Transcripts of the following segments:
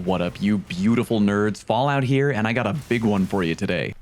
What up, you beautiful nerds? Fallout here, and I got a big one for you today.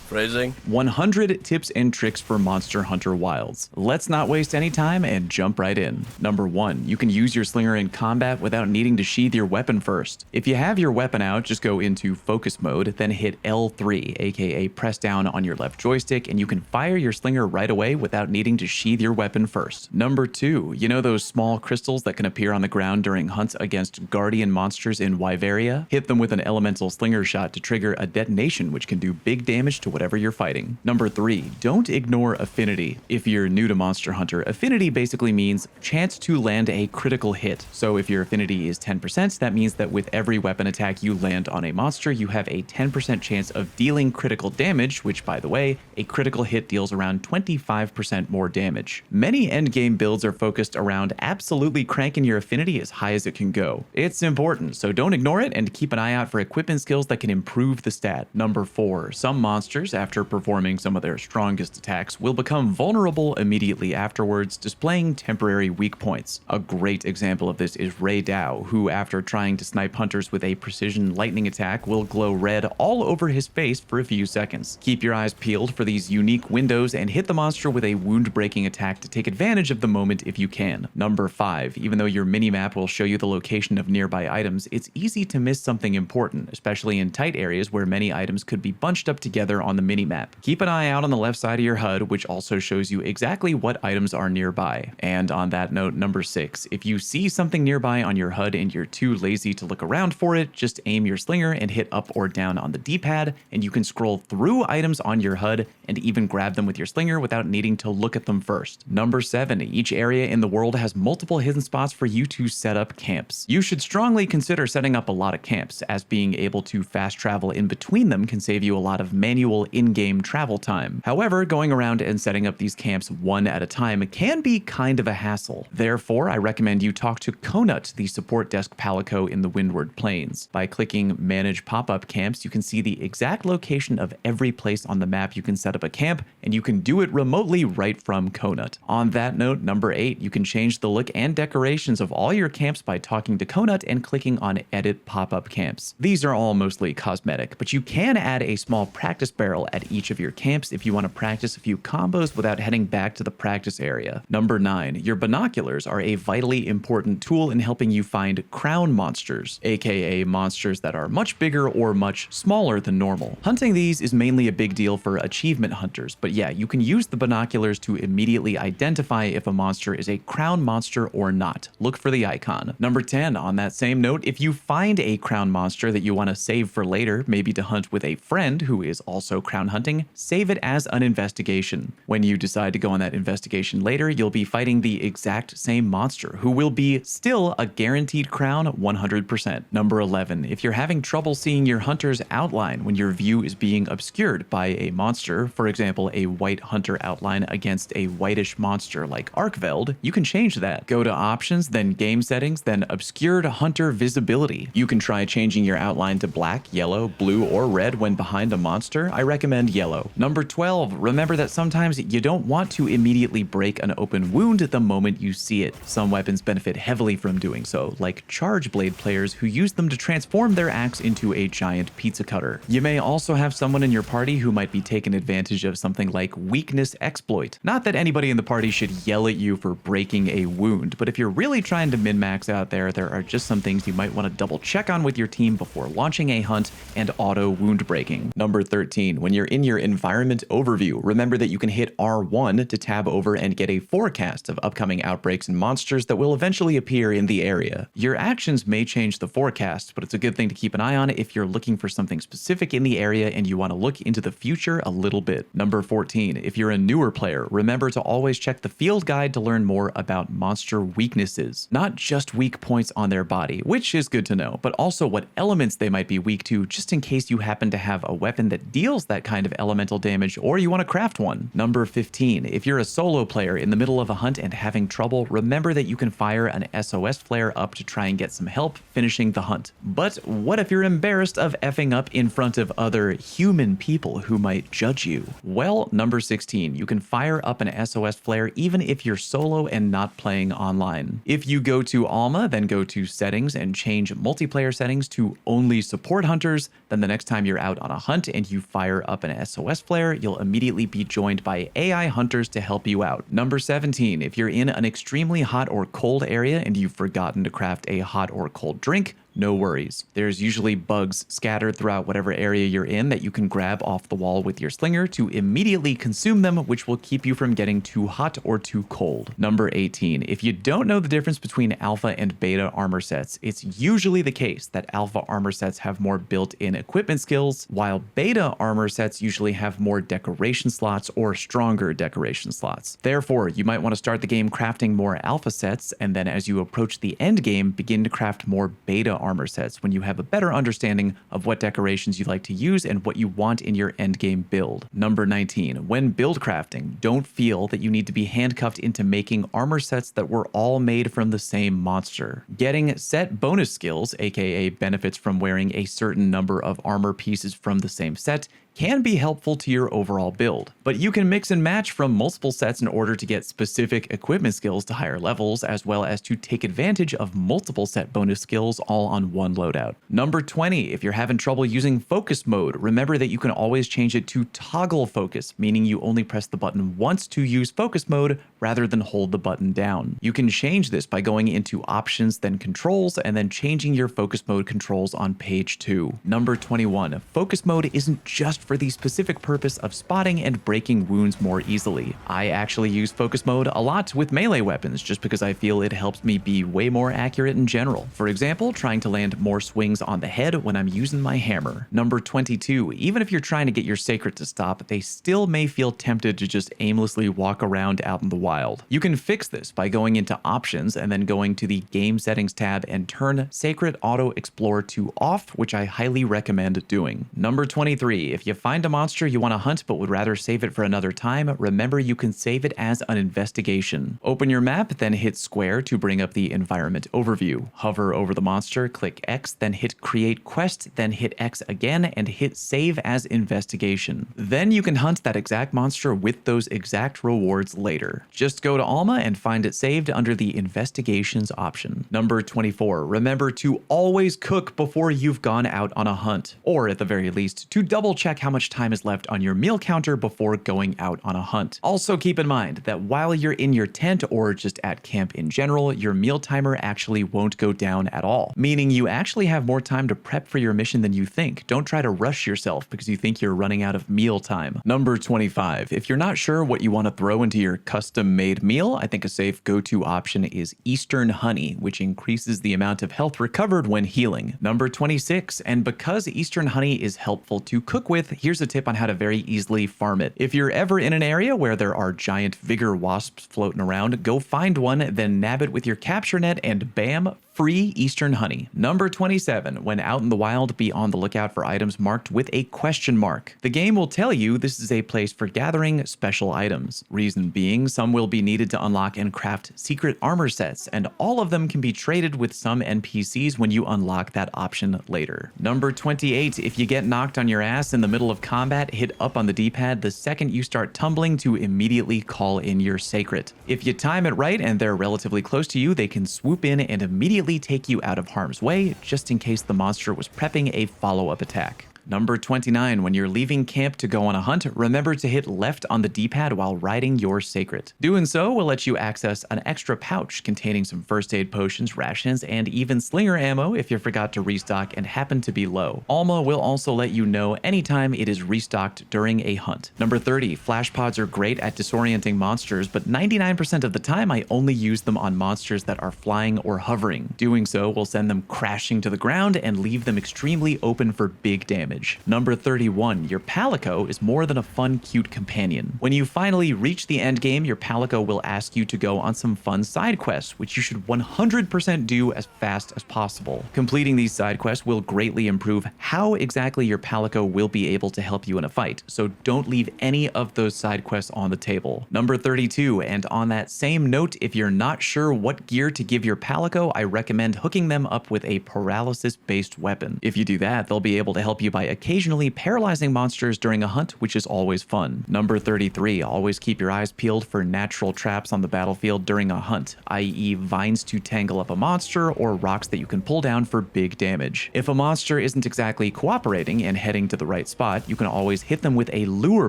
Phrasing? 100 tips and tricks for Monster Hunter Wilds. Let's not waste any time and jump right in. Number 1, you can use your slinger in combat without needing to sheath your weapon first. If you have your weapon out, just go into focus mode, then hit L3, aka press down on your left joystick, and you can fire your slinger right away without needing to sheath your weapon first. Number 2, you know those small crystals that can appear on the ground during hunts against guardian monsters in Wyveria? Hit them with an elemental slinger shot to trigger a detonation which can do big damage to whatever you're fighting. Number 3, don't ignore affinity. If you're new to Monster Hunter, affinity basically means chance to land a critical hit. So if your affinity is 10%, that means that with every weapon attack you land on a monster, you have a 10% chance of dealing critical damage, which, by the way, a critical hit deals around 25% more damage. Many endgame builds are focused around absolutely cranking your affinity as high as it can go. It's important, so don't ignore it and keep an eye out for equipment skills that can improve the stat. Number 4, some monsters, after performing some of their strongest attacks, will become vulnerable immediately afterwards, displaying temporary weak points. A great example of this is Ray Dow, who, after trying to snipe hunters with a precision lightning attack, will glow red all over his face for a few seconds. Keep your eyes peeled for these unique windows and hit the monster with a wound-breaking attack to take advantage of the moment if you can. Number 5, even though your minimap will show you the location of nearby items, it's easy to miss something important, especially in tight areas where many items could be bunched up together on the minimap. Keep an eye out on the left side of your HUD, which also shows you exactly what items are nearby. And on that note, number 6, if you see something nearby on your HUD and you're too lazy to look around for it, just aim your slinger and hit up or down on the D-pad, and you can scroll through items on your HUD and even grab them with your slinger without needing to look at them first. Number 7, each area in the world has multiple hidden spots for you to set up camps. You should strongly consider setting up a lot of camps, as being able to fast travel in between them can save you a lot of manual in-game travel time. However, going around and setting up these camps one at a time can be kind of a hassle. Therefore, I recommend you talk to Conut, the support desk palico in the Windward Plains. By clicking Manage Pop-Up Camps, you can see the exact location of every place on the map you can set up a camp, and you can do it remotely right from Conut. On that note, number 8, you can change the look and decorations of all your camps by talking to Conut and clicking on Edit Pop-Up Camps. These are all mostly cosmetic, but you can add a small practice barrel at each of your camps if you want to practice a few combos without heading back to the practice area. Number 9, your binoculars are a vitally important tool in helping you find crown monsters, aka monsters that are much bigger or much smaller than normal. Hunting these is mainly a big deal for achievement hunters, but yeah, you can use the binoculars to immediately identify if a monster is a crown monster or not. Look for the icon. Number 10, on that same note, if you find a crown monster that you want to save for later, maybe to hunt with a friend who is also crown hunting, save it as an investigation. When you decide to go on that investigation later, you'll be fighting the exact same monster, who will be still a guaranteed crown 100%. Number 11, if you're having trouble seeing your hunter's outline when your view is being obscured by a monster, for example, a white hunter outline against a whitish monster like Arkveld, you can change that. Go to Options, then Game Settings, then Obscured Hunter Visibility. You can try changing your outline to black, yellow, blue, or red when behind a monster. I recommend yellow. Number 12, remember that sometimes you don't want to immediately break an open wound the moment you see it. Some weapons benefit heavily from doing so, like Charge Blade players who use them to transform their axe into a giant pizza cutter. You may also have someone in your party who might be taking advantage of something like Weakness Exploit. Not that anybody in the party should yell at you for breaking a wound, but if you're really trying to min-max out there, there are just some things you might want to double check on with your team before launching a hunt and auto wound breaking. Number 13, when you're in your environment overview, remember that you can hit R1 to tab over and get a forecast of upcoming outbreaks and monsters that will eventually appear in the area. Your actions may change the forecast, but it's a good thing to keep an eye on if you're looking for something specific in the area and you want to look into the future a little bit. Number 14, if you're a newer player, remember to always check the field guide to learn more about monster weaknesses. Not just weak points on their body, which is good to know, but also what elements they might be weak to, just in case you happen to have a weapon that deals that kind of elemental damage or you want to craft one. Number 15, if you're a solo player in the middle of a hunt and having trouble, remember that you can fire an SOS flare up to try and get some help finishing the hunt. But what if you're embarrassed of effing up in front of other human people who might judge you? Well, number 16, you can fire up an SOS flare even if you're solo and not playing online. If you go to Alma, then go to Settings and change multiplayer settings to only support hunters, then the next time you're out on a hunt and you fire up an SOS flare, you'll immediately be joined by AI hunters to help you out. Number 17, if you're in an extremely hot or cold area and you've forgotten to craft a hot or cold drink, no worries. There's usually bugs scattered throughout whatever area you're in that you can grab off the wall with your slinger to immediately consume them, which will keep you from getting too hot or too cold. Number 18, if you don't know the difference between alpha and beta armor sets, it's usually the case that alpha armor sets have more built-in equipment skills, while beta armor sets usually have more decoration slots or stronger decoration slots. Therefore, you might want to start the game crafting more alpha sets, and then as you approach the end game, begin to craft more beta armor sets when you have a better understanding of what decorations you like to use and what you want in your endgame build. Number 19, when build crafting, don't feel that you need to be handcuffed into making armor sets that were all made from the same monster. Getting set bonus skills, aka benefits from wearing a certain number of armor pieces from the same set, can be helpful to your overall build, but you can mix and match from multiple sets in order to get specific equipment skills to higher levels, as well as to take advantage of multiple set bonus skills all on one loadout. Number 20, if you're having trouble using focus mode, remember that you can always change it to toggle focus, meaning you only press the button once to use focus mode rather than hold the button down. You can change this by going into options, then controls, and then changing your focus mode controls on page 2. Number 21, focus mode isn't just for the specific purpose of spotting and breaking wounds more easily. I actually use focus mode a lot with melee weapons just because I feel it helps me be way more accurate in general. For example, trying to land more swings on the head when I'm using my hammer. Number 22, even if you're trying to get your sacred to stop, they still may feel tempted to just aimlessly walk around out in the wild. You can fix this by going into options and then going to the game settings tab and turn sacred auto explore to off, which I highly recommend doing. Number 23, if you find a monster you want to hunt but would rather save it for another time, remember you can save it as an investigation. Open your map, then hit square to bring up the environment overview. Hover over the monster, click X, then hit create quest, then hit X again and hit save as investigation. Then you can hunt that exact monster with those exact rewards later. Just go to Alma and find it saved under the investigations option. Number 24, remember to always cook before you've gone out on a hunt, or at the very least to double check how much time is left on your meal counter before going out on a hunt. Also keep in mind that while you're in your tent or just at camp in general, your meal timer actually won't go down at all, meaning you actually have more time to prep for your mission than you think. Don't try to rush yourself because you think you're running out of meal time. Number 25, if you're not sure what you want to throw into your custom-made meal, I think a safe go-to option is Eastern Honey, which increases the amount of health recovered when healing. Number 26, and because Eastern Honey is helpful to cook with, here's a tip on how to very easily farm it. If you're ever in an area where there are giant vigor wasps floating around, go find one, then nab it with your capture net, and bam, free Eastern Honey. Number 27, when out in the wild, be on the lookout for items marked with a question mark. The game will tell you this is a place for gathering special items. Reason being, some will be needed to unlock and craft secret armor sets, and all of them can be traded with some NPCs when you unlock that option later. Number 28, if you get knocked on your ass in the middle of combat, hit up on the D-pad the second you start tumbling to immediately call in your sacred. If you time it right and they're relatively close to you, they can swoop in and immediately take you out of harm's way, just in case the monster was prepping a follow-up attack. Number 29, when you're leaving camp to go on a hunt, remember to hit left on the D-pad while riding your sacred. Doing so will let you access an extra pouch containing some first aid potions, rations, and even slinger ammo if you forgot to restock and happen to be low. Alma will also let you know anytime it is restocked during a hunt. Number 30, flash pods are great at disorienting monsters, but 99% of the time I only use them on monsters that are flying or hovering. Doing so will send them crashing to the ground and leave them extremely open for big damage. Number 31, your Palico is more than a fun, cute companion. When you finally reach the end game, your Palico will ask you to go on some fun side quests, which you should 100% do as fast as possible. Completing these side quests will greatly improve how exactly your Palico will be able to help you in a fight, so don't leave any of those side quests on the table. Number 32, and on that same note, if you're not sure what gear to give your Palico, I recommend hooking them up with a paralysis-based weapon. If you do that, they'll be able to help you by by occasionally paralyzing monsters during a hunt, which is always fun. Number 33, always keep your eyes peeled for natural traps on the battlefield during a hunt, i.e. vines to tangle up a monster or rocks that you can pull down for big damage. If a monster isn't exactly cooperating and heading to the right spot, you can always hit them with a lure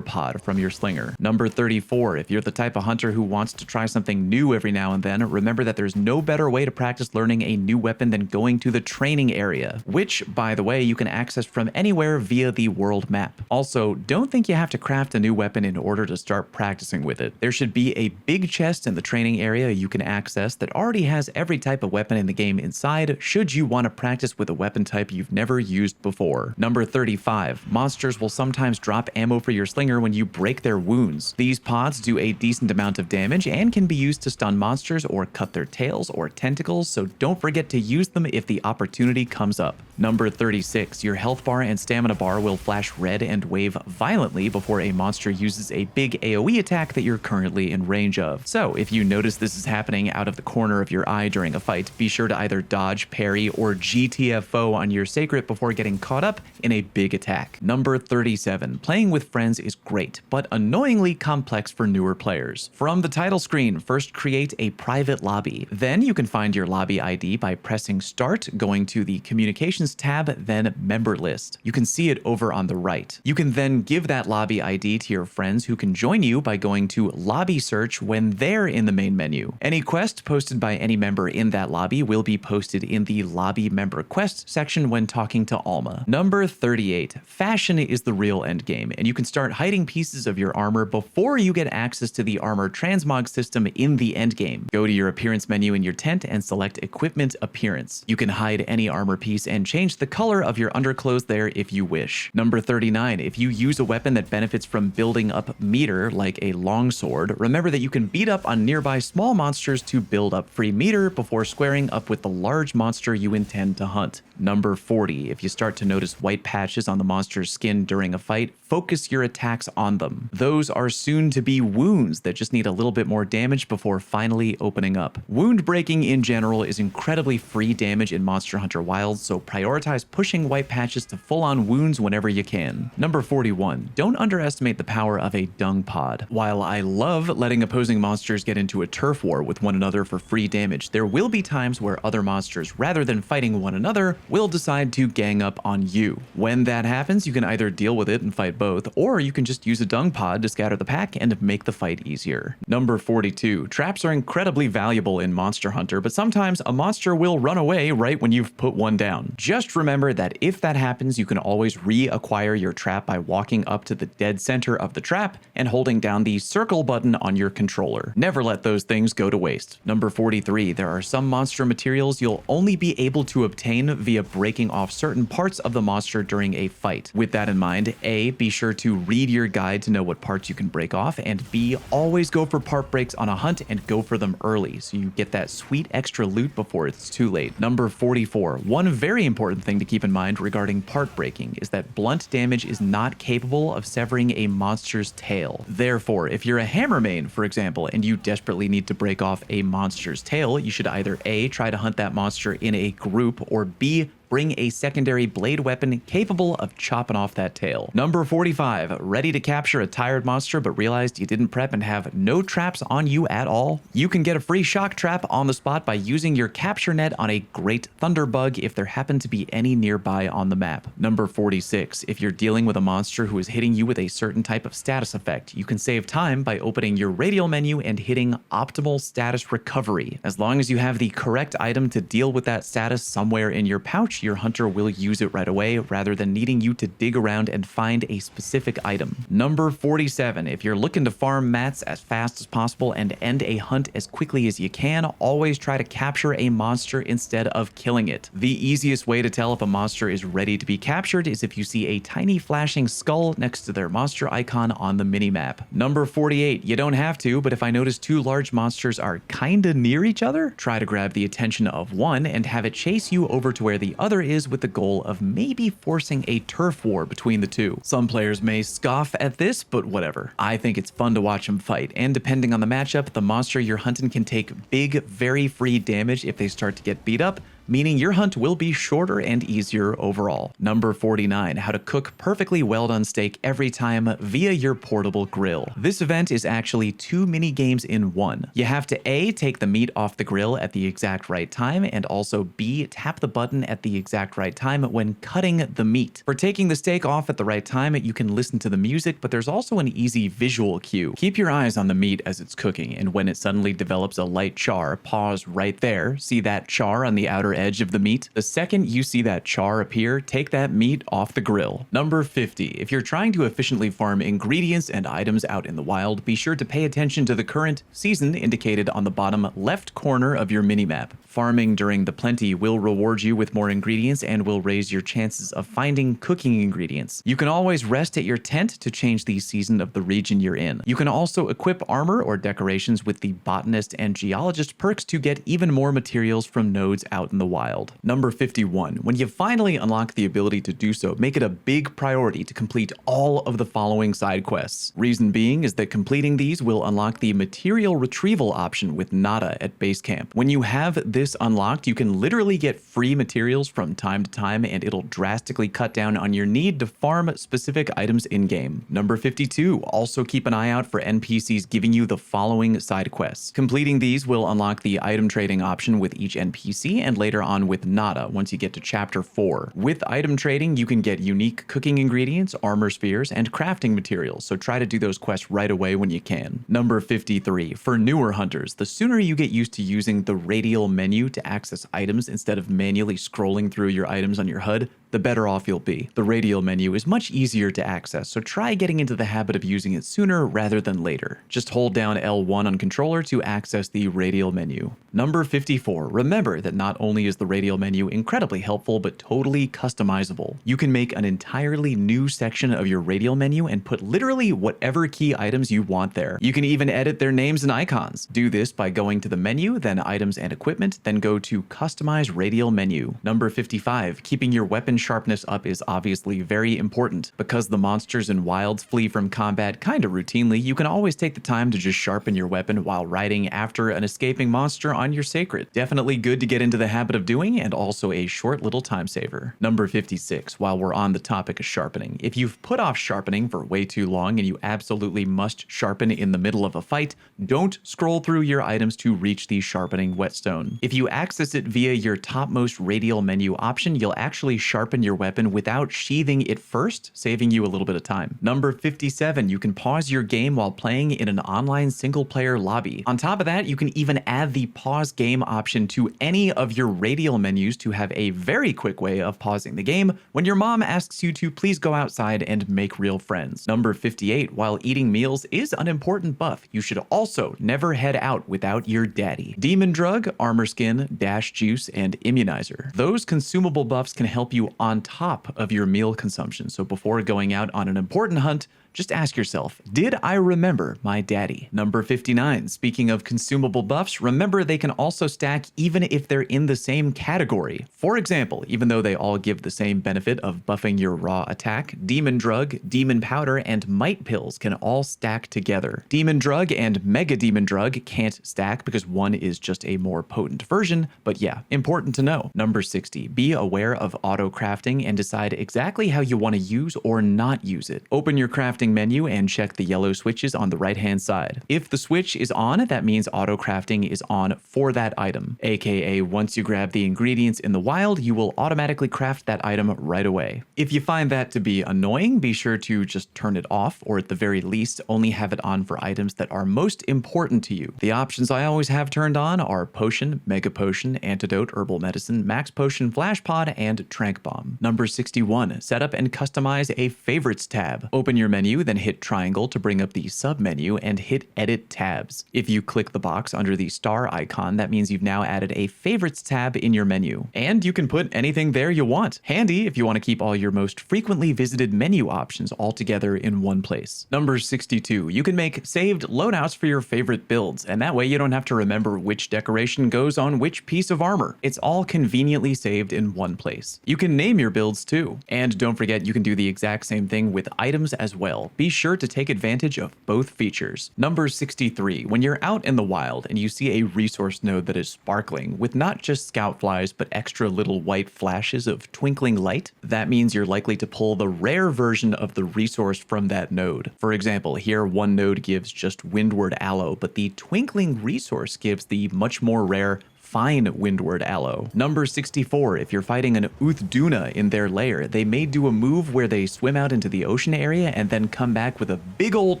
pod from your slinger. Number 34, if you're the type of hunter who wants to try something new every now and then, remember that there's no better way to practice learning a new weapon than going to the training area, which, by the way, you can access from anywhere via the world map. Also, don't think you have to craft a new weapon in order to start practicing with it. There should be a big chest in the training area you can access that already has every type of weapon in the game inside, should you want to practice with a weapon type you've never used before. Number 35, monsters will sometimes drop ammo for your slinger when you break their wounds. These pods do a decent amount of damage and can be used to stun monsters or cut their tails or tentacles, so don't forget to use them if the opportunity comes up. Number 36, your health bar and stamina bar will flash red and wave violently before a monster uses a big AoE attack that you're currently in range of. So if you notice this is happening out of the corner of your eye during a fight, be sure to either dodge, parry, or GTFO on your sacred before getting caught up in a big attack. Number 37, playing with friends is great, but annoyingly complex for newer players. From the title screen, first create a private lobby. Then you can find your lobby ID by pressing start, going to the communications tab, then member list. You can see it over on the right. You can then give that lobby ID to your friends who can join you by going to lobby search when they're in the main menu. Any quest posted by any member in that lobby will be posted in the lobby member quest section when talking to Alma. Number 38, fashion is the real endgame, and you can start hiding pieces of your armor before you get access to the armor transmog system in the endgame. Go to your appearance menu in your tent and select equipment appearance. You can hide any armor piece and change the color of your underclothes there if you wish. Number 39, if you use a weapon that benefits from building up meter, like a longsword, remember that you can beat up on nearby small monsters to build up free meter before squaring up with the large monster you intend to hunt. Number 40, if you start to notice white patches on the monster's skin during a fight, focus your attacks on them. Those are soon to be wounds that just need a little bit more damage before finally opening up. Wound breaking in general is incredibly free damage in Monster Hunter Wilds, so prioritize pushing white patches to full-on wounds whenever you can. Number 41, don't underestimate the power of a dung pod. While I love letting opposing monsters get into a turf war with one another for free damage, there will be times where other monsters, rather than fighting one another, will decide to gang up on you. When that happens, you can either deal with it and fight both, or you can just use a dung pod to scatter the pack and make the fight easier. Number 42, traps are incredibly valuable in Monster Hunter, but sometimes a monster will run away right when you've put one down. Just remember that if that happens, you can always reacquire your trap by walking up to the dead center of the trap and holding down the circle button on your controller. Never let those things go to waste. Number 43, there are some monster materials you'll only be able to obtain via breaking off certain parts of the monster during a fight. With that in mind, A, be sure to read your guide to know what parts you can break off, and B, always go for part breaks on a hunt and go for them early so you get that sweet extra loot before it's too late. Number 44, one very important thing to keep in mind regarding part breaking is that blunt damage is not capable of severing a monster's tail. Therefore, if you're a hammer main, for example, and you desperately need to break off a monster's tail, you should either A, try to hunt that monster in a group, or B, bring a secondary blade weapon capable of chopping off that tail. Number 45, ready to capture a tired monster but realized you didn't prep and have no traps on you at all? You can get a free shock trap on the spot by using your capture net on a great thunderbug if there happen to be any nearby on the map. Number 46, if you're dealing with a monster who is hitting you with a certain type of status effect, you can save time by opening your radial menu and hitting optimal status recovery. As long as you have the correct item to deal with that status somewhere in your pouch, your hunter will use it right away rather than needing you to dig around and find a specific item. Number 47, if you're looking to farm mats as fast as possible and end a hunt as quickly as you can, always try to capture a monster instead of killing it. The easiest way to tell if a monster is ready to be captured is if you see a tiny flashing skull next to their monster icon on the minimap. Number 48, you don't have to, but if I notice two large monsters are kinda near each other, try to grab the attention of one and have it chase you over to where the other is with the goal of maybe forcing a turf war between the two. Some players may scoff at this, but whatever. I think it's fun to watch them fight, and depending on the matchup, the monster you're hunting can take big, very free damage if they start to get beat up, meaning your hunt will be shorter and easier overall. Number 49, how to cook perfectly well done steak every time via your portable grill. This event is actually 2 mini games in one. You have to A, take the meat off the grill at the exact right time, and also B, tap the button at the exact right time when cutting the meat. For taking the steak off at the right time, you can listen to the music, but there's also an easy visual cue. Keep your eyes on the meat as it's cooking, and when it suddenly develops a light char, pause right there. See that char on the outer edge of the meat? The second you see that char appear, take that meat off the grill. Number 50. If you're trying to efficiently farm ingredients and items out in the wild, be sure to pay attention to the current season indicated on the bottom left corner of your minimap. Farming during the plenty will reward you with more ingredients and will raise your chances of finding cooking ingredients. You can always rest at your tent to change the season of the region you're in. You can also equip armor or decorations with the botanist and geologist perks to get even more materials from nodes out in the wild. Number 51. When you finally unlock the ability to do so, make it a big priority to complete all of the following side quests. Reason being is that completing these will unlock the material retrieval option with Nada at base camp. When you have this unlocked, you can literally get free materials from time to time, and it'll drastically cut down on your need to farm specific items in-game. Number 52. Also keep an eye out for NPCs giving you the following side quests. Completing these will unlock the item trading option with each NPC and later on with Nada once you get to chapter 4. With item trading, you can get unique cooking ingredients, armor spheres, and crafting materials, so try to do those quests right away when you can. Number 53. For newer hunters, the sooner you get used to using the radial menu to access items instead of manually scrolling through your items on your HUD, the better off you'll be. The radial menu is much easier to access, so try getting into the habit of using it sooner rather than later. Just hold down L1 on controller to access the radial menu. Number 54. Remember that not only is the radial menu incredibly helpful, but totally customizable. You can make an entirely new section of your radial menu and put literally whatever key items you want there. You can even edit their names and icons. Do this by going to the menu, then items and equipment, then go to customize radial menu. Number 55. Keeping your weapon sharpness up is obviously very important. Because the monsters in wilds flee from combat kinda routinely, you can always take the time to just sharpen your weapon while riding after an escaping monster on your sacred. Definitely good to get into the habit of doing, and also a short little time saver. Number 56. While we're on the topic of sharpening, if you've put off sharpening for way too long and you absolutely must sharpen in the middle of a fight, don't scroll through your items to reach the sharpening whetstone. If you access it via your topmost radial menu option, you'll actually sharpen your weapon without sheathing it first, saving you a little bit of time. Number 57. You can pause your game while playing in an online single-player lobby. On top of that, you can even add the pause game option to any of your radial menus to have a very quick way of pausing the game when your mom asks you to please go outside and make real friends. Number 58. While eating meals is an important buff, you should also never head out without your daddy. Demon Drug, Armor Skin, Dash Juice, and Immunizer. Those consumable buffs can help you on top of your meal consumption, so before going out on an important hunt, just ask yourself, did I remember my daddy? Number 59. Speaking of consumable buffs, remember they can also stack even if they're in the same category. For example, even though they all give the same benefit of buffing your raw attack, Demon Drug, Demon Powder, and Might Pills can all stack together. Demon Drug and Mega Demon Drug can't stack because one is just a more potent version, but yeah, important to know. Number 60. Be aware of auto crafting and decide exactly how you want to use or not use it. Open your crafting menu and check the yellow switches on the right hand side. If the switch is on, that means auto crafting is on for that item, aka once you grab the ingredients in the wild, you will automatically craft that item right away. If you find that to be annoying, be sure to just turn it off, or at the very least only have it on for items that are most important to you. The options I always have turned on are Potion, Mega Potion, Antidote, Herbal Medicine, Max Potion, Flash Pod, and Trank Bomb. Number 61. Set up and customize a favorites tab. Open your menu, then hit triangle to bring up the sub-menu and hit edit tabs. If you click the box under the star icon, that means you've now added a favorites tab in your menu. And you can put anything there you want. Handy if you want to keep all your most frequently visited menu options all together in one place. Number 62. You can make saved loadouts for your favorite builds, and that way you don't have to remember which decoration goes on which piece of armor. It's all conveniently saved in one place. You can name your builds too. And don't forget, you can do the exact same thing with items as well. well. Be sure to take advantage of both features. Number 63. When you're out in the wild and you see a resource node that is sparkling with not just scout flies but extra little white flashes of twinkling light, that means you're likely to pull the rare version of the resource from that node. For example, here one node gives just windward aloe, but the twinkling resource gives the much more rare fine windward aloe. Number 64. If you're fighting an Uthduna in their lair, they may do a move where they swim out into the ocean area and then come back with a big old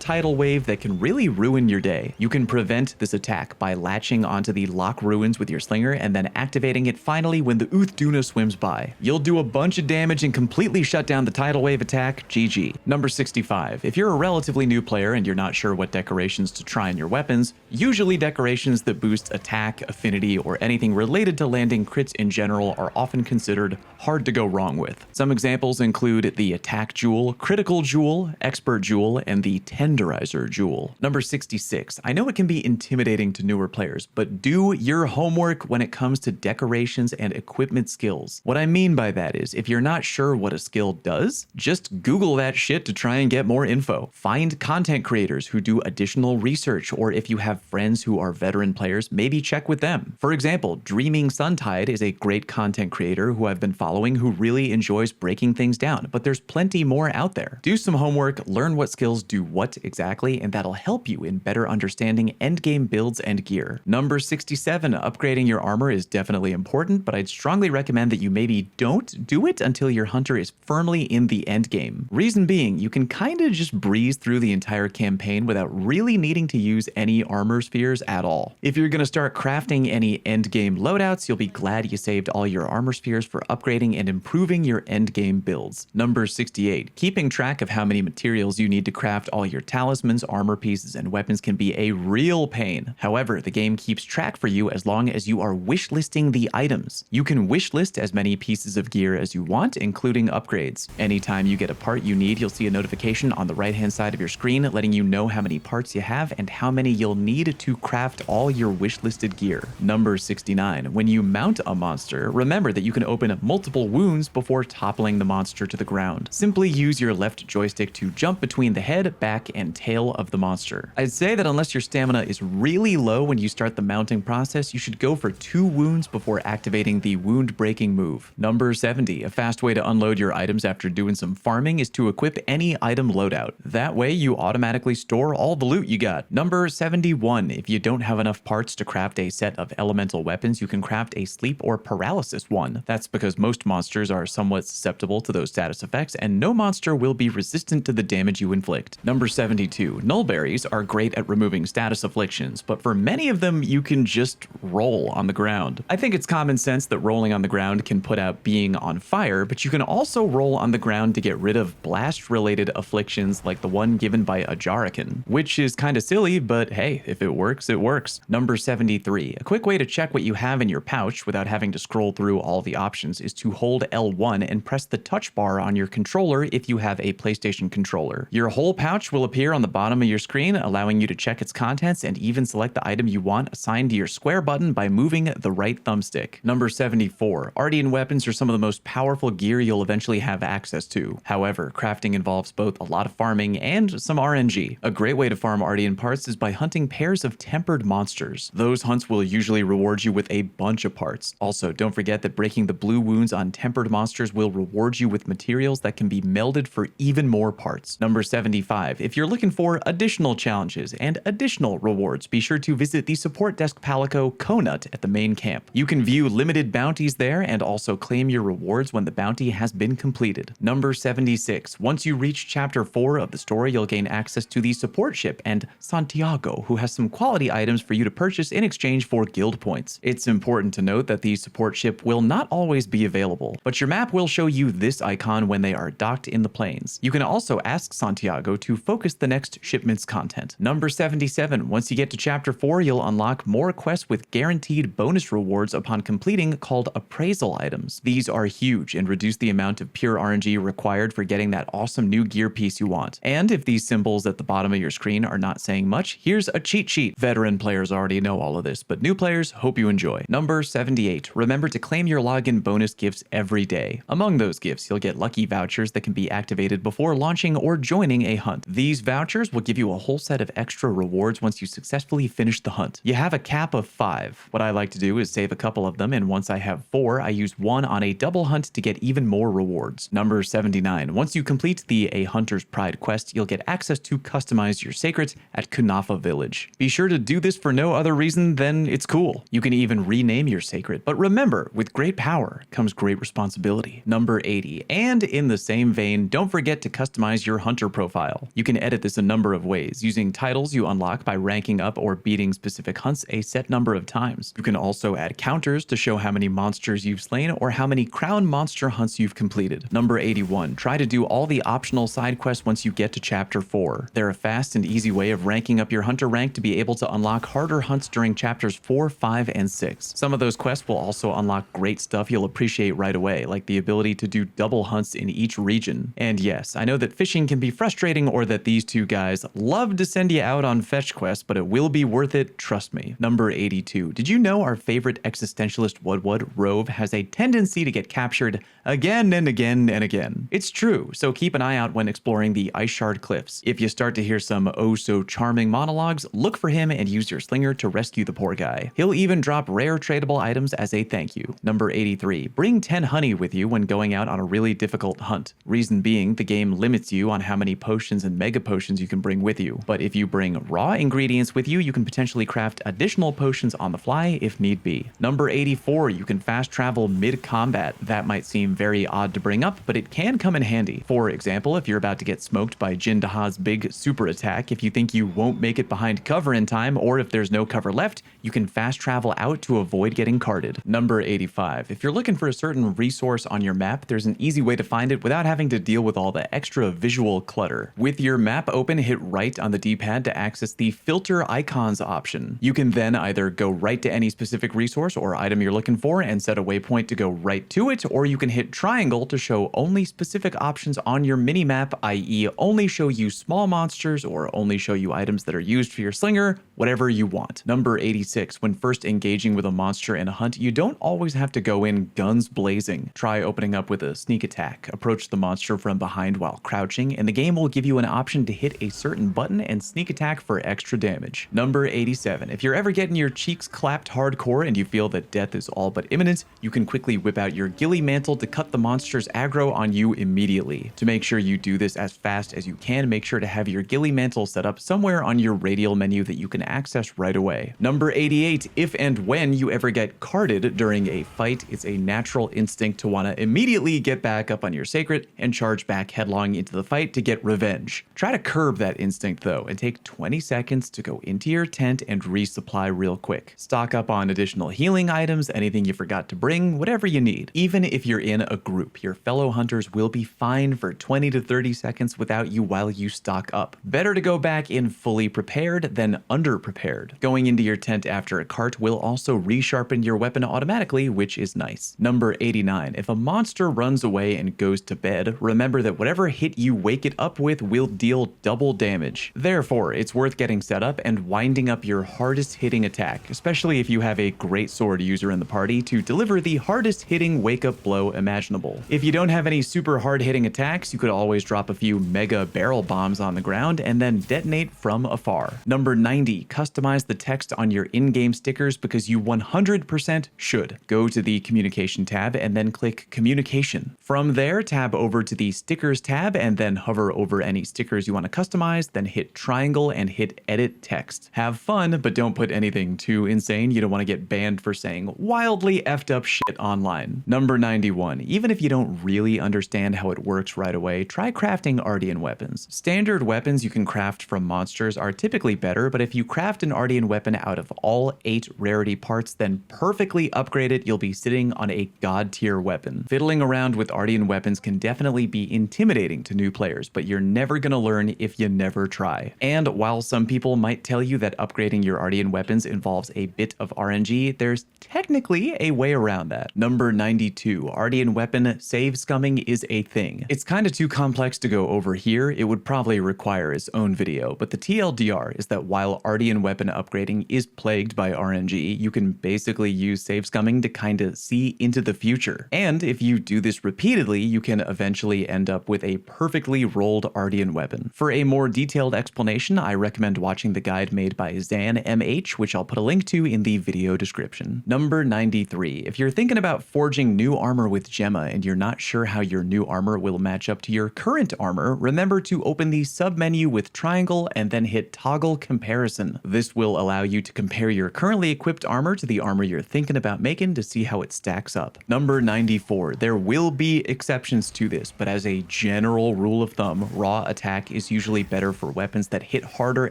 tidal wave that can really ruin your day. You can prevent this attack by latching onto the lock ruins with your slinger and then activating it finally when the Uthduna swims by. You'll do a bunch of damage and completely shut down the tidal wave attack. GG. Number 65. If you're a relatively new player and you're not sure what decorations to try in your weapons, usually decorations that boost attack, affinity, or anything related to landing crits in general are often considered hard to go wrong with. Some examples include the Attack Jewel, Critical Jewel, Expert Jewel, and the Tenderizer Jewel. Number 66. I know it can be intimidating to newer players, but do your homework when it comes to decorations and equipment skills. What I mean by that is, if you're not sure what a skill does, just Google that shit to try and get more info. Find content creators who do additional research, or if you have friends who are veteran players, maybe check with them. For example, Dreaming Suntide is a great content creator who I've been following who really enjoys breaking things down, but there's plenty more out there. Do some homework, learn what skills do what exactly, and that'll help you in better understanding endgame builds and gear. Number 67, upgrading your armor is definitely important, but I'd strongly recommend that you maybe don't do it until your hunter is firmly in the endgame. Reason being, you can kinda just breeze through the entire campaign without really needing to use any armor spheres at all. If you're gonna start crafting any endgame loadouts, you'll be glad you saved all your armor spheres for upgrading and improving your endgame builds. Number 68. Keeping track of how many materials you need to craft all your talismans, armor pieces, and weapons can be a real pain. However, the game keeps track for you as long as you are wishlisting the items. You can wishlist as many pieces of gear as you want, including upgrades. Anytime you get a part you need, you'll see a notification on the right-hand side of your screen letting you know how many parts you have and how many you'll need to craft all your wishlisted gear. Number 69. When you mount a monster, remember that you can open multiple wounds before toppling the monster to the ground. Simply use your left joystick to jump between the head, back, and tail of the monster. I'd say that unless your stamina is really low when you start the mounting process, you should go for 2 wounds before activating the wound breaking move. Number 70. A fast way to unload your items after doing some farming is to equip any item loadout. That way you automatically store all the loot you got. Number 71. If you don't have enough parts to craft a set of elemental weapons, you can craft a sleep or paralysis one. That's because most monsters are somewhat susceptible to those status effects, and no monster will be resistant to the damage you inflict. Number 72. Nullberries are great at removing status afflictions, but for many of them, you can just roll on the ground. I think it's common sense that rolling on the ground can put out being on fire, but you can also roll on the ground to get rid of blast-related afflictions like the one given by Ajarakan, which is kinda silly, but hey, if it works, it works. Number 73. A quick way to check what you have in your pouch without having to scroll through all the options is to hold L1 and press the touch bar on your controller if you have a PlayStation controller. Your whole pouch will appear on the bottom of your screen, allowing you to check its contents and even select the item you want assigned to your square button by moving the right thumbstick. Number 74. Ardian weapons are some of the most powerful gear you'll eventually have access to. However, crafting involves both a lot of farming and some RNG. A great way to farm Ardian parts is by hunting pairs of tempered monsters. Those hunts will usually reward you with a bunch of parts. Also, don't forget that breaking the blue wounds on tempered monsters will reward you with materials that can be melded for even more parts. Number 75. If you're looking for additional challenges and additional rewards, be sure to visit the support desk Palico Conut at the main camp. You can view limited bounties there and also claim your rewards when the bounty has been completed. Number 76. Once you reach chapter 4 of the story, you'll gain access to the support ship and Santiago, who has some quality items for you to purchase in exchange for guild points. It's important to note that the support ship will not always be available, but your map will show you this icon when they are docked in the planes. You can also ask Santiago to focus the next shipment's content. Number 77. Once you get to chapter 4, you'll unlock more quests with guaranteed bonus rewards upon completing called appraisal items. These are huge and reduce the amount of pure RNG required for getting that awesome new gear piece you want. And if these symbols at the bottom of your screen are not saying much, here's a cheat sheet. Veteran players already know all of this, but new players, Hope you enjoy. Number 78. Remember to claim your login bonus gifts every day. Among those gifts, you'll get lucky vouchers that can be activated before launching or joining a hunt. These vouchers will give you a whole set of extra rewards once you successfully finish the hunt. You have a cap of 5. What I like to do is save a couple of them, and once I have 4, I use one on a double hunt to get even more rewards. Number 79. Once you complete the A Hunter's Pride quest, you'll get access to customize your sacred at Kunafa Village. Be sure to do this for no other reason than it's cool. You can even rename your sacred, but remember, with great power comes great responsibility. Number 80. And in the same vein, don't forget to customize your hunter profile. You can edit this a number of ways, using titles you unlock by ranking up or beating specific hunts a set number of times. You can also add counters to show how many monsters you've slain or how many crown monster hunts you've completed. Number 81. Try to do all the optional side quests once you get to chapter 4. They're a fast and easy way of ranking up your hunter rank to be able to unlock harder hunts during chapters 4, 5, and 6. Some of those quests will also unlock great stuff you'll appreciate right away, like the ability to do double hunts in each region. And yes, I know that fishing can be frustrating, or that these two guys love to send you out on fetch quests, but it will be worth it, trust me. Number 82. Did you know our favorite existentialist Woodwood, Rove, has a tendency to get captured again and again and again? It's true, so keep an eye out when exploring the Ice Shard Cliffs. If you start to hear some oh-so-charming monologues, look for him and use your slinger to rescue the poor guy. He'll even drop rare tradable items as a thank you. Number 83. Bring 10 honey with you when going out on a really difficult hunt. Reason being, the game limits you on how many potions and mega potions you can bring with you. But if you bring raw ingredients with you, you can potentially craft additional potions on the fly if need be. Number 84. You can fast travel mid-combat. That might seem very odd to bring up, but it can come in handy. For example, if you're about to get smoked by Jin Daha's big super attack, if you think you won't make it behind cover in time, or if there's no cover left, you can fast travel out to avoid getting carded. Number 85. If you're looking for a certain resource on your map, there's an easy way to find it without having to deal with all the extra visual clutter. With your map open, hit right on the D-pad to access the filter icons option. You can then either go right to any specific resource or item you're looking for and set a waypoint to go right to it, or you can hit triangle to show only specific options on your minimap, i.e. only show you small monsters or only show you items that are used for your slinger, whatever you want. Number 86. When first engaging with a monster in a hunt, you don't always have to go in guns blazing. Try opening up with a sneak attack. Approach the monster from behind while crouching, and the game will give you an option to hit a certain button and sneak attack for extra damage. Number 87. If you're ever getting your cheeks clapped hardcore and you feel that death is all but imminent, you can quickly whip out your ghillie mantle to cut the monster's aggro on you immediately. To make sure you do this as fast as you can, make sure to have your ghillie mantle set up somewhere on your radial menu that you can access right away. Number 88. If and when you ever get carded during a fight, it's a natural instinct to want to immediately get back up on your sacred and charge back headlong into the fight to get revenge. Try to curb that instinct though, and take 20 seconds to go into your tent and resupply real quick. Stock up on additional healing items, anything you forgot to bring, whatever you need. Even if you're in a group, your fellow hunters will be fine for 20 to 30 seconds without you while you stock up. Better to go back in fully prepared than under-prepared. Going into your tent after a cart will also resharpen your weapon automatically, which is nice. Number 89. If a monster runs away and goes to bed, remember that whatever hit you wake it up with will deal double damage. Therefore, it's worth getting set up and winding up your hardest hitting attack, especially if you have a great sword user in the party to deliver the hardest hitting wake up blow imaginable. If you don't have any super hard hitting attacks, you could always drop a few mega barrel bombs on the ground and then detonate from afar. Number 90. Customize the text on your in-game stickers because you 100% should. Go to the communication tab and then click communication. From there, tab over to the stickers tab and then hover over any stickers you want to customize, then hit triangle and hit edit text. Have fun, but don't put anything too insane. You don't want to get banned for saying wildly effed up shit online. Number 91. Even if you don't really understand how it works right away, try crafting Ardean weapons. Standard weapons you can craft from monsters are typically better, but if you craft an Ardean weapon out of all 8 rarity parts, then perfectly upgrade it, you'll be sitting on a god tier weapon. Fiddling around with Ardean weapons can definitely be intimidating to new players, but you're never gonna learn if you never try. And while some people might tell you that upgrading your Ardean weapons involves a bit of RNG, there's technically a way around that. Number 92. Ardean weapon save scumming is a thing. It's kinda too complex to go over here. It would probably require its own video, but the TLDR is that while Ardean weapon upgrading is plagued by RNG, strategy, you can basically use save scumming to kinda see into the future. And if you do this repeatedly, you can eventually end up with a perfectly rolled Ardean weapon. For a more detailed explanation, I recommend watching the guide made by Zan MH, which I'll put a link to in the video description. Number 93. If you're thinking about forging new armor with Gemma and you're not sure how your new armor will match up to your current armor, remember to open the sub-menu with triangle and then hit toggle comparison. This will allow you to compare your currently equipped armor to the armor you're thinking about making to see how it stacks up. Number 94. There will be exceptions to this, but as a general rule of thumb, raw attack is usually better for weapons that hit harder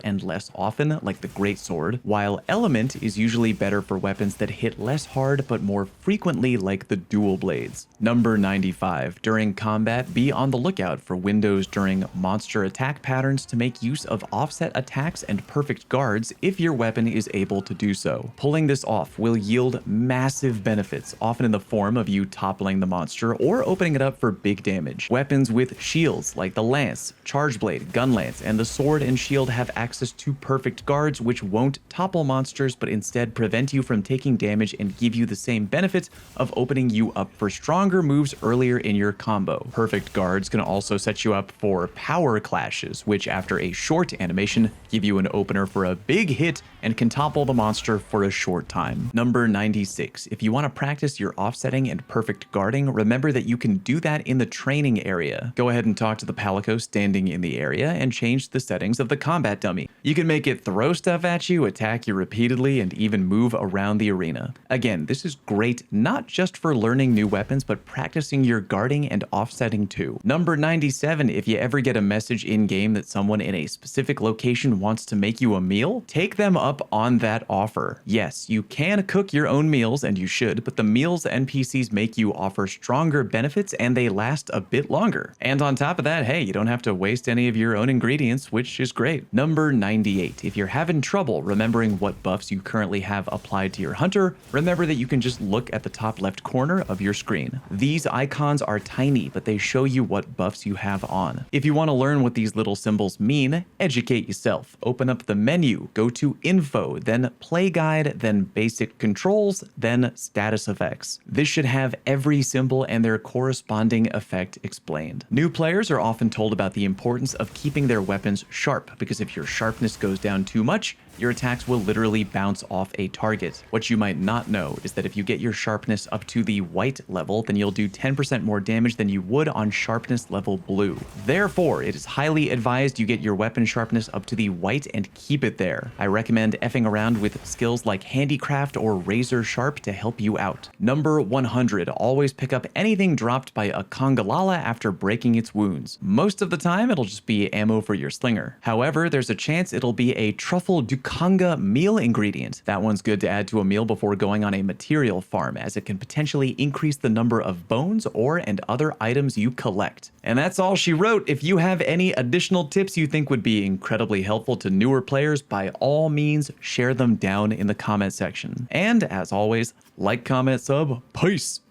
and less often, like the greatsword, while element is usually better for weapons that hit less hard but more frequently, like the dual blades. Number 95. During combat, be on the lookout for windows during monster attack patterns to make use of offset attacks and perfect guards if your weapon is able to do so. Pulling this off will yield massive benefits, often in the form of you toppling the monster or opening it up for big damage. Weapons with shields like the lance, charge blade, gun lance, and the sword and shield have access to perfect guards which won't topple monsters but instead prevent you from taking damage and give you the same benefit of opening you up for stronger moves earlier in your combo. Perfect guards can also set you up for power clashes, which after a short animation give you an opener for a big hit and can topple the monster for a short time. Number 96. If you want to practice your offsetting and perfect guarding, remember that you can do that in the training area. Go ahead and talk to the palico standing in the area and change the settings of the combat dummy. You can make it throw stuff at you, attack you repeatedly, and even move around the arena. Again, this is great not just for learning new weapons, but practicing your guarding and offsetting too. Number 97. If you ever get a message in-game that someone in a specific location wants to make you a meal, take them up on that offer. Yes, you can cook your own meals, and you should, but the meals NPCs make you offer stronger benefits and they last a bit longer. And on top of that, hey, you don't have to waste any of your own ingredients, which is great. Number 98. If you're having trouble remembering what buffs you currently have applied to your hunter, remember that you can just look at the top left corner of your screen. These icons are tiny, but they show you what buffs you have on. If you want to learn what these little symbols mean, educate yourself. Open up the menu, go to Info, then Play Guide, then Basic Controls, then Status Effects. This should have every symbol and their corresponding effect explained. New players are often told about the importance of keeping their weapons sharp, because if your sharpness goes down too much, your attacks will literally bounce off a target. What you might not know is that if you get your sharpness up to the white level, then you'll do 10% more damage than you would on sharpness level blue. Therefore, it is highly advised you get your weapon sharpness up to the white and keep it there. I recommend effing around with skills like handicraft or razor sharp to help you out. Number 100. Always pick up anything dropped by a Kongalala after breaking its wounds. Most of the time, it'll just be ammo for your slinger. However, there's a chance it'll be a truffle Kanga meal ingredient. That one's good to add to a meal before going on a material farm, as it can potentially increase the number of bones and other items you collect. And that's all she wrote. If you have any additional tips you think would be incredibly helpful to newer players, by all means, share them down in the comment section. And as always, like, comment, sub, peace!